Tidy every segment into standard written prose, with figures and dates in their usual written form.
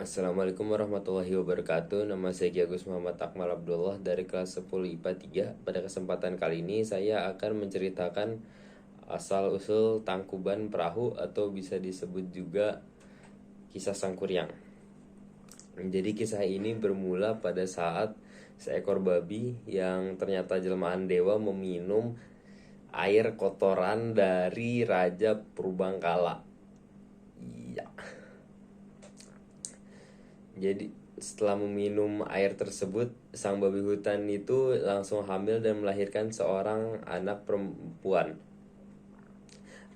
Assalamualaikum warahmatullahi wabarakatuh. Nama saya Ki Agus Muhammad Akmal Abdullah dari kelas 10 IPA 3. Pada kesempatan kali ini saya akan menceritakan asal-usul Tangkuban Perahu atau bisa disebut juga kisah Sangkuriang. Jadi kisah ini bermula pada saat seekor babi yang ternyata jelmaan dewa meminum air kotoran dari Raja Purbangkala. Iya. Jadi setelah meminum air tersebut, sang babi hutan itu langsung hamil dan melahirkan seorang anak perempuan.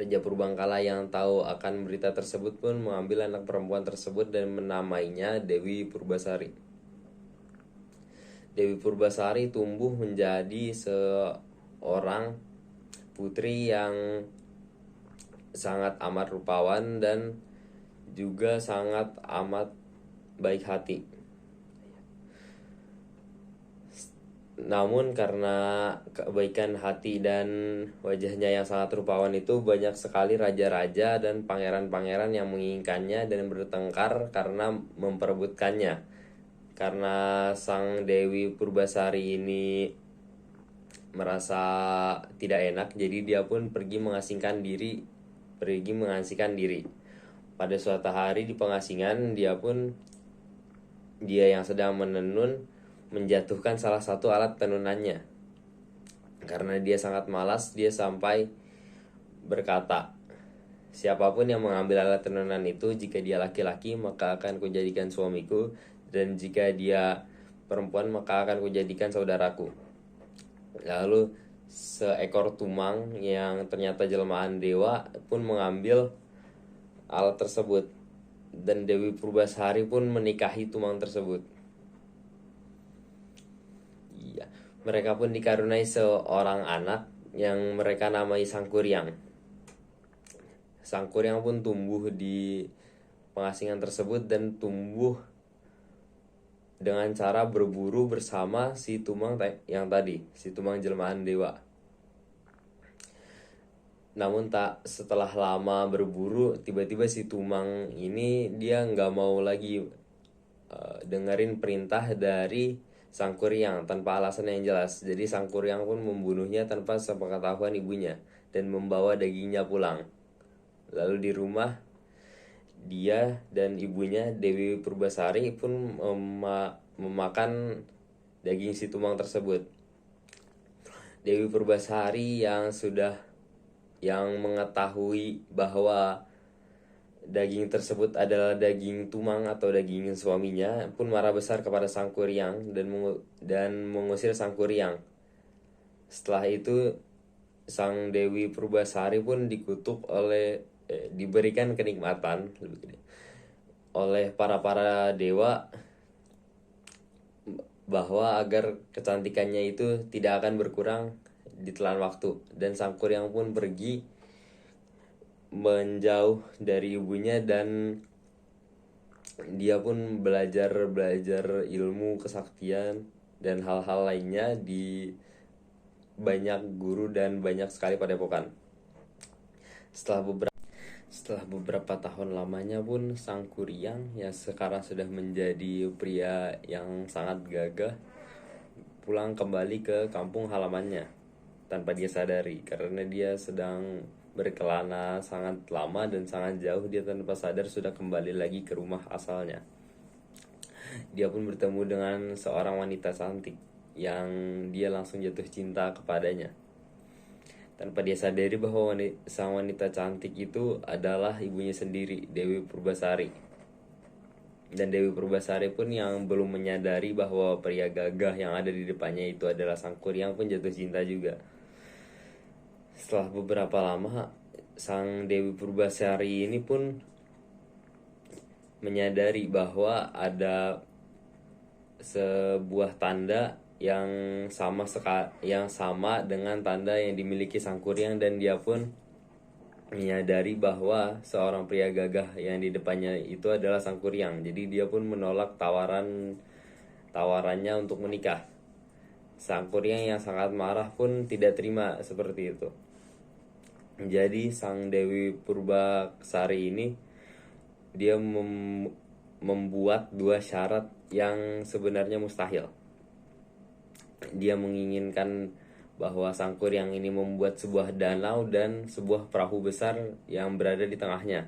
Raja Purbangkala yang tahu akan berita tersebut pun mengambil anak perempuan tersebut dan menamainya Dewi Purbasari. Dewi Purbasari tumbuh menjadi seorang putri yang sangat amat rupawan dan juga sangat amat baik hati. Namun karena kebaikan hati dan wajahnya yang sangat rupawan itu, banyak sekali raja-raja dan pangeran-pangeran yang menginginkannya dan bertengkar karena memperebutkannya. Karena sang Dewi Purbasari ini merasa tidak enak, jadi dia pun pergi mengasingkan diri. Pada suatu hari di pengasingan, dia yang sedang menenun menjatuhkan salah satu alat tenunannya. Karena dia sangat malas, dia sampai berkata, "Siapapun yang mengambil alat tenunan itu, jika dia laki-laki maka akan kujadikan suamiku, dan jika dia perempuan maka akan kujadikan saudaraku." Lalu seekor tumang yang ternyata jelmaan dewa pun mengambil alat tersebut, dan Dewi Purbasari pun menikahi tumang tersebut. Iya, mereka pun dikaruniai seorang anak yang mereka namai Sangkuriang. Sangkuriang pun tumbuh di pengasingan tersebut dan tumbuh dengan cara berburu bersama si tumang yang tadi, si tumang jelmaan dewa. Namun setelah lama berburu, tiba-tiba si tumang ini dia nggak mau lagi dengerin perintah dari Sangkuriang tanpa alasan yang jelas. Jadi Sangkuriang pun membunuhnya tanpa sepengetahuan ibunya dan membawa dagingnya pulang. Lalu di rumah, dia dan ibunya Dewi Purbasari pun memakan daging si tumang tersebut. Dewi Purbasari yang mengetahui bahwa daging tersebut adalah daging tumang atau daging suaminya pun marah besar kepada Sangkuriang dan mengusir Sangkuriang. Setelah itu sang Dewi Purbasari pun diberikan kenikmatan oleh para dewa bahwa agar kecantikannya itu tidak akan berkurang ditelan waktu, dan Sangkuriang pun pergi menjauh dari ibunya dan dia pun belajar ilmu kesaktian dan hal-hal lainnya di banyak guru dan banyak sekali padepokan. Setelah beberapa tahun lamanya pun Sangkuriang yang sekarang sudah menjadi pria yang sangat gagah pulang kembali ke kampung halamannya tanpa dia sadari, karena dia sedang berkelana sangat lama dan sangat jauh. Dia tanpa sadar sudah kembali lagi ke rumah asalnya. Dia pun bertemu dengan seorang wanita cantik yang dia langsung jatuh cinta kepadanya tanpa dia sadari bahwa sang wanita cantik itu adalah ibunya sendiri, Dewi Purbasari. Dan Dewi Purbasari pun yang belum menyadari bahwa pria gagah yang ada di depannya itu adalah Sangkuriang pun jatuh cinta juga. Setelah beberapa lama, sang Dewi Purbasari ini pun menyadari bahwa ada sebuah tanda yang sama dengan tanda yang dimiliki Sangkuriang, dan dia pun menyadari bahwa seorang pria gagah yang di depannya itu adalah Sangkuriang. Jadi dia pun menolak tawarannya untuk menikah. Sangkuriang yang sangat marah pun tidak terima seperti itu. Jadi sang Dewi Purbasari ini dia membuat dua syarat yang sebenarnya mustahil. Dia menginginkan bahwa Sang Kuryang ini membuat sebuah danau dan sebuah perahu besar yang berada di tengahnya.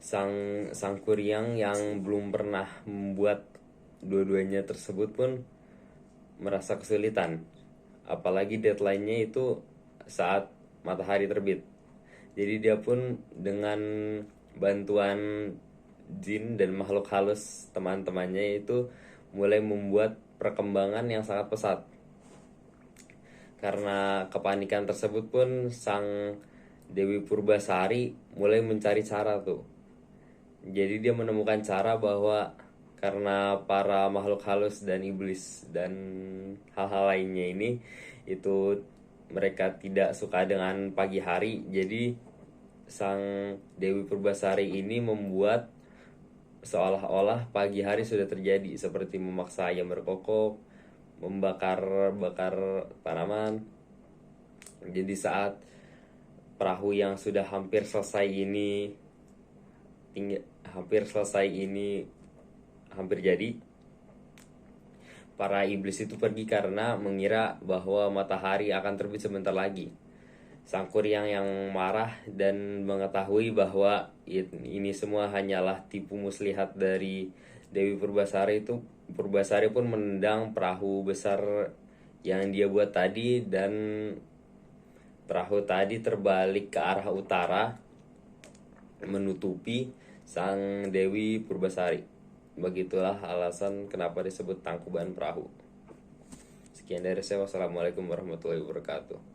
Sang Kuryang yang belum pernah membuat dua-duanya tersebut pun merasa kesulitan. Apalagi deadline-nya itu saat matahari terbit. Jadi dia pun dengan bantuan jin dan makhluk halus teman-temannya itu mulai membuat perkembangan yang sangat pesat. Karena kepanikan tersebut pun sang Dewi Purbasari mulai mencari cara tuh. Jadi dia menemukan cara bahwa karena para makhluk halus dan iblis dan hal-hal lainnya ini itu mereka tidak suka dengan pagi hari. Jadi sang Dewi Purbasari ini membuat seolah-olah pagi hari sudah terjadi, seperti memaksa ayam berkokok, membakar tanaman. Jadi saat perahu yang sudah hampir selesai ini hampir jadi, para iblis itu pergi karena mengira bahwa matahari akan terbit sebentar lagi. Sang Kuryang yang marah dan mengetahui bahwa ini semua hanyalah tipu muslihat dari Dewi Purbasari pun menendang perahu besar yang dia buat tadi, dan perahu tadi terbalik ke arah utara menutupi sang Dewi Purbasari. Begitulah alasan kenapa disebut Tangkuban Perahu. Sekian dari saya. Wassalamualaikum warahmatullahi wabarakatuh.